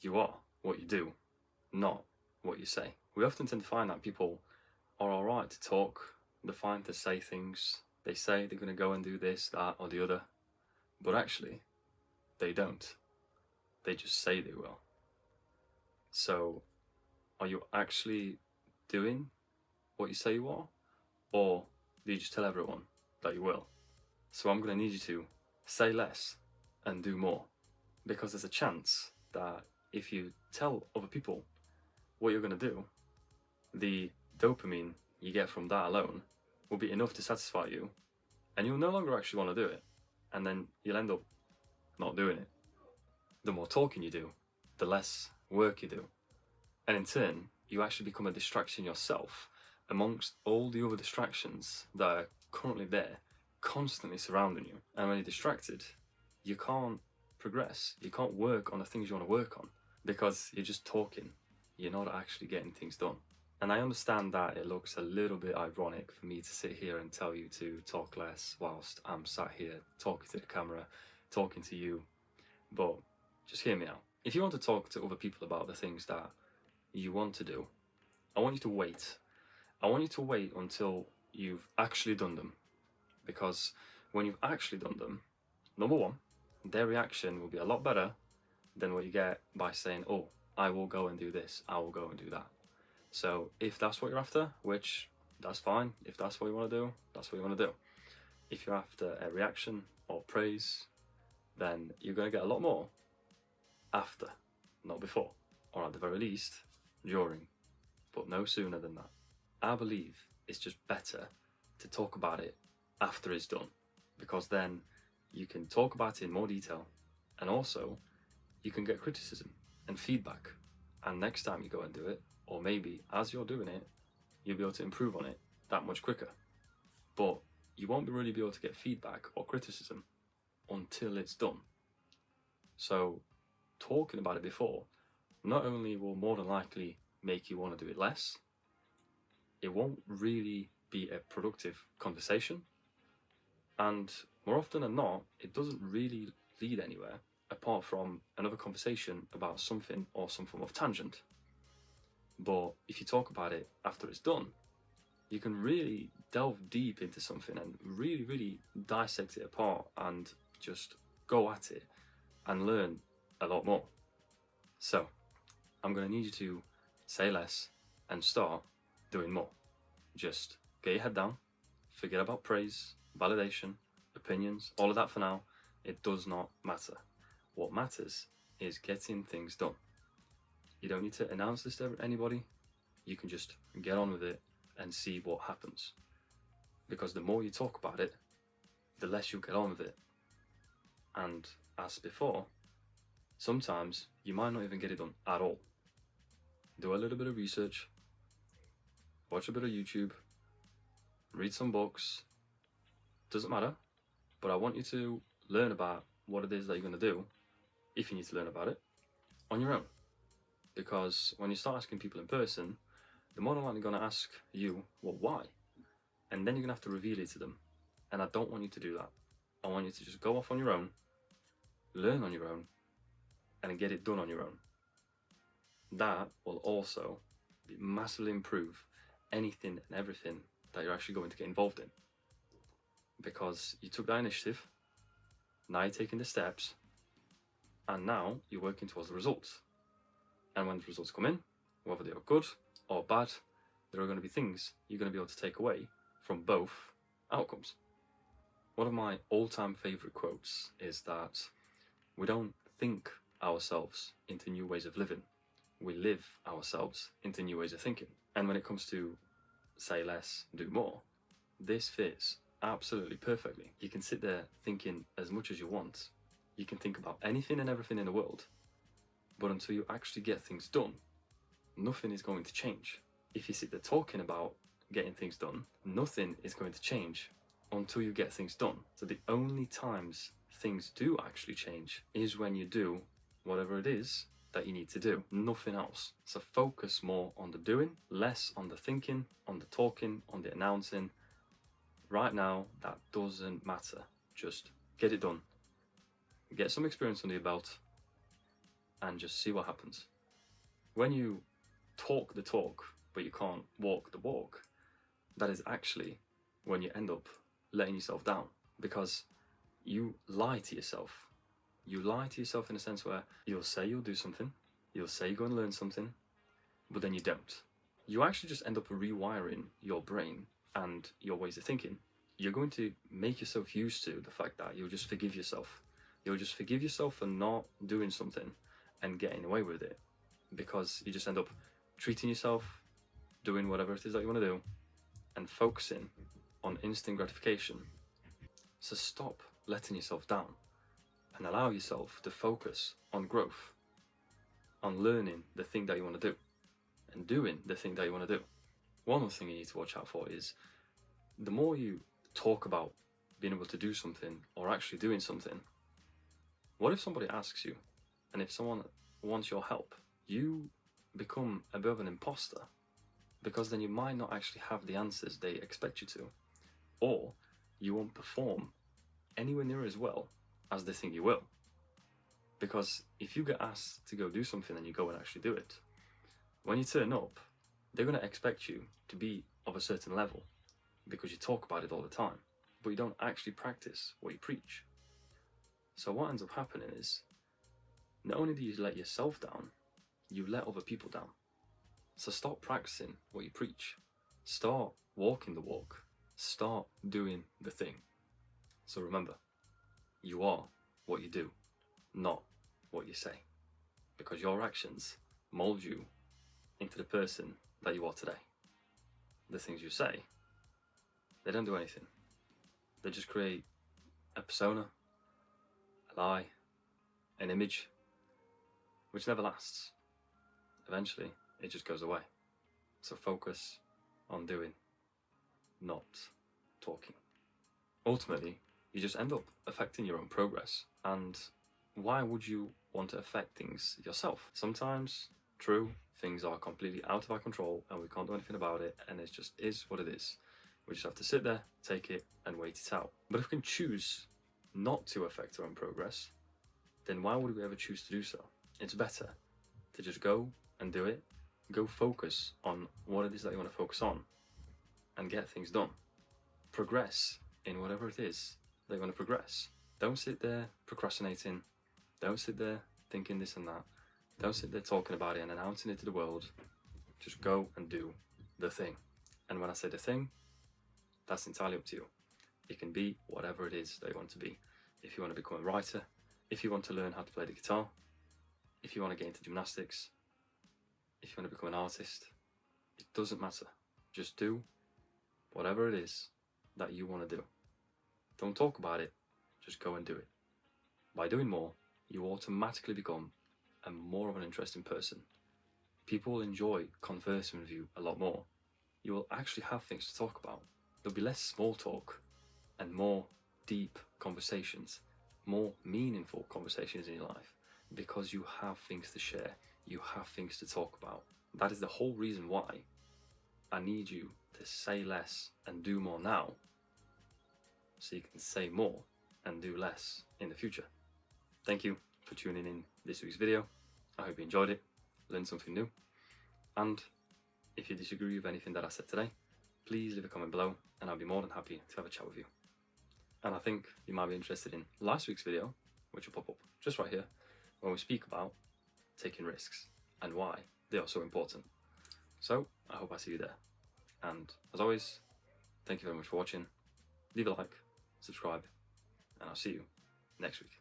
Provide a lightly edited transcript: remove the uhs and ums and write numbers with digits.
You are what you do, not what you say. We often tend to find that people are alright to talk, they're fine to say things, they say they're going to go and do this, that, or the other, but actually, they don't. They just say they will. So, are you actually doing what you say you are? Or do you just tell everyone that you will? So I'm going to need you to say less and do more. Because there's a chance that if you tell other people what you're going to do, the dopamine you get from that alone will be enough to satisfy you, and you'll no longer actually want to do it, and then you'll end up not doing it. The more talking you do, the less work you do, and in turn, you actually become a distraction yourself amongst all the other distractions that are currently there, constantly surrounding you. And when you're distracted, you can't progress, you can't work on the things you want to work on, because you're just talking, you're not actually getting things done. And I understand that it looks a little bit ironic for me to sit here and tell you to talk less whilst I'm sat here talking to the camera, talking to you, but just hear me out. If you want to talk to other people about the things that you want to do, I want you to wait. I want you to wait until you've actually done them, because when you've actually done them, number one, their reaction will be a lot better than what you get by saying, oh, I will go and do this, I will go and do that. So if that's what you're after, which that's fine, if that's what you want to do, that's what you want to do. If you're after a reaction or praise, then you're going to get a lot more after, not before, or at the very least, during, but no sooner than that. I believe it's just better to talk about it after it's done, because then you can talk about it in more detail, and also you can get criticism and feedback, and next time you go and do it, or maybe as you're doing it, you'll be able to improve on it that much quicker. But you won't really be able to get feedback or criticism until it's done. So talking about it before not only will more than likely make you want to do it less, it won't really be a productive conversation, and more often than not, it doesn't really lead anywhere apart from another conversation about something or some form of tangent. But if you talk about it after it's done, you can really delve deep into something and really dissect it apart and just go at it and learn a lot more. So I'm going to need you to say less and start doing more. Just get your head down, forget about praise, validation, opinions, all of that for now. It does not matter. What matters is getting things done. You don't need to announce this to anybody. You can just get on with it and see what happens. Because the more you talk about it, the less you get on with it. And as before, sometimes you might not even get it done at all. Do a little bit of research, watch a bit of YouTube, read some books, doesn't matter, but I want you to learn about what it is that you're going to do, if you need to learn about it, on your own. Because when you start asking people in person, they're more than likely going to ask you, well, why? And then you're going to have to reveal it to them. And I don't want you to do that. I want you to just go off on your own, learn on your own, and get it done on your own. That will also massively improve anything and everything that you're actually going to get involved in. Because you took that initiative, now you're taking the steps, and now you're working towards the results. And when the results come in, whether they are good or bad, there are going to be things you're going to be able to take away from both outcomes. One of my all-time favorite quotes is that we don't think ourselves into new ways of living. We live ourselves into new ways of thinking. And when it comes to say less, do more, this fits absolutely perfectly. You can sit there thinking as much as you want. You can think about anything and everything in the world. But until you actually get things done, nothing is going to change. If you sit there talking about getting things done, nothing is going to change until you get things done. So the only times things do actually change is when you do whatever it is that you need to do, nothing else. So focus more on the doing, less on the thinking, on the talking, on the announcing. Right now, that doesn't matter. Just get it done. Get some experience under your belt. and just see what happens. When you talk the talk, but you can't walk the walk, that is actually when you end up letting yourself down, because you lie to yourself. You lie to yourself in a sense where you'll say you'll do something, you'll say you're going to learn something, but then you don't. You actually just end up rewiring your brain and your ways of thinking. You're going to make yourself used to the fact that you'll just forgive yourself. You'll just forgive yourself for not doing something and getting away with it, because you just end up treating yourself, doing whatever it is that you want to do, and focusing on instant gratification. So stop letting yourself down and allow yourself to focus on growth, on learning the thing that you want to do and doing the thing that you want to do. One other thing you need to watch out for is the more you talk about being able to do something or actually doing something, what if somebody asks you, and if someone wants your help, you become a bit of an imposter, because then you might not actually have the answers they expect you to, or you won't perform anywhere near as well as they think you will. Because if you get asked to go do something and you go and actually do it, when you turn up, they're going to expect you to be of a certain level, because you talk about it all the time, but you don't actually practice what you preach. So what ends up happening is, not only do you let yourself down, you let other people down. So start practicing what you preach. Start walking the walk. Start doing the thing. So remember, you are what you do, not what you say. Because your actions mold you into the person that you are today. The things you say, they don't do anything. They just create a persona, a lie, an image, which never lasts. Eventually, it just goes away. So focus on doing, not talking. Ultimately, you just end up affecting your own progress. And why would you want to affect things yourself? Sometimes, true, things are completely out of our control and we can't do anything about it, and it just is what it is. We just have to sit there, take it, and wait it out. But if we can choose not to affect our own progress, then why would we ever choose to do so? It's better to just go and do it. Go focus on what it is that you want to focus on and get things done. Progress in whatever it is that you want to progress. Don't sit there procrastinating. Don't sit there thinking this and that. Don't sit there talking about it and announcing it to the world. Just go and do the thing. And when I say the thing, that's entirely up to you. It can be whatever it is that you want to be. If you want to become a writer, if you want to learn how to play the guitar, if you want to get into gymnastics, if you want to become an artist, it doesn't matter. Just do whatever it is that you want to do. Don't talk about it, just go and do it. By doing more, you automatically become a more of an interesting person. People will enjoy conversing with you a lot more. You will actually have things to talk about. There'll be less small talk and more deep conversations, more meaningful conversations in your life, because you have things to share, you have things to talk about. That is the whole reason why I need you to say less and do more now, so you can say more and do less in the future. Thank you for tuning in this week's video. I hope you enjoyed it, learned something new, and if you disagree with anything that I said today, please leave a comment below and I'll be more than happy to have a chat with you. And I think you might be interested in last week's video, which will pop up just right here, when we speak about taking risks and why they are so important. So I hope I see you there. And as always, thank you very much for watching. Leave a like, subscribe, and I'll see you next week.